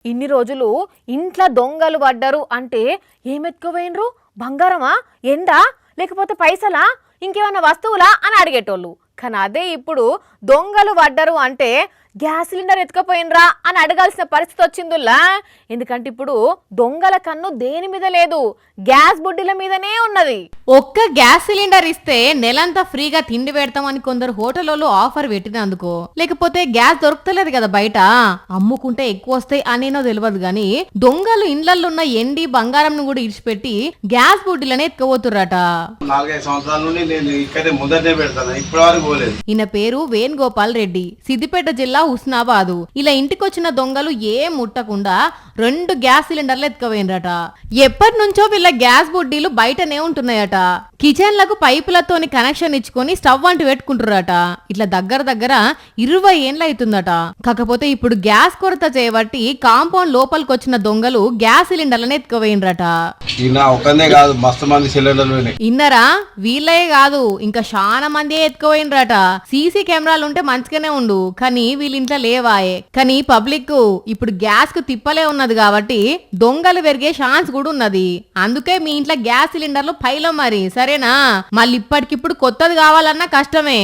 ఇన్ని రోజులు ఇంట్లో దొంగలు పడ్డరు అంటే ఏమెత్తుకుపోయినరు? బంగారమా, ఎండా, లేకపోతే పైసలా, ఇంకేమన్నా వస్తువులా అని అడిగేటోళ్ళు. కానీ అదే ఇప్పుడు దొంగలు పడ్డరు అంటే గ్యాస్ సిలిండర్ ఎత్తుకపోయినరా అని అడగాల్సిన పరిస్థితి వచ్చిందిలా. ఎందుకంటే ఇప్పుడు దొంగల కన్ను దేని మీద లేదు, గ్యాస్ బుడ్డిల మీదనే ఉన్నది. ఒక్క గ్యాస్ సిలిండర్ ఇస్తే నెలంతా ఫ్రీగా తిండి పెడతామని కొందరు హోటల్లో ఆఫర్ పెట్టినందుకో, లేకపోతే గ్యాస్ దొరుకుతలేదు కదా బయట, అమ్ముకుంటే ఎక్కువ వస్తాయి అనేనో తెలియదు గాని దొంగలు ఇండ్లలో ఉన్న ఎండి బంగారం కూడా ఇడిచిపెట్టి గ్యాస్ బుడ్డిలనే ఎత్తుకోబోతుర్రట. 4-5 సంవత్సరాల నుండి నేను ఇక్కడే ముందరనే పెడతాను, ఇప్పటి వరకు పోలేదు. ఈయన పేరు వేణుగోపాల్ రెడ్డి, సిద్దిపేట జిల్లా హుస్నాబాదు. ఇలా ఇంటికొచ్చిన దొంగలు ఏం ముట్టకుండా 2 గ్యాస్ సిలిండర్లు ఎత్తుకపోయినరట. ఎప్పటి నుంచో వీళ్ళ గ్యాస్ బుడ్డీలు బయటనే ఉంటున్నాయట. కిచెన్ లకు పైపులతోని కనెక్షన్ ఇచ్చుకొని స్టవ్ అంటూ పెట్టుకుంటున్నారట. ఇట్లా దగ్గర 20 ఏండ్లు అవుతుందట. కాకపోతే ఇప్పుడు గ్యాస్ కొరత చేయబట్టి కాంపౌండ్ లోపలికి వచ్చిన దొంగలు గ్యాస్ సిలిండర్లను ఎత్తుకపోయినరట. కాదు, మస్తు మంది సిలిండర్లు ఇన్నరా, వీళ్ళే కాదు ఇంకా చాలా మంది ఎత్తుకపోయినరట. సీసీ కెమెరాలు ఉంటే మంచిగానే ఉండు, కానీ వీళ్ళింట్లో లేవాయే. కానీ పబ్లిక్ ఇప్పుడు గ్యాస్ కు తిప్పలే ఉన్నది కాబట్టి దొంగలు పెరిగే ఛాన్స్ కూడా ఉన్నది. అందుకే మీ ఇంట్లో గ్యాస్ సిలిండర్లు పైలో మరి, సరేనా? మళ్ళీ ఇప్పటికిప్పుడు కొత్తది కావాలన్నా కష్టమే.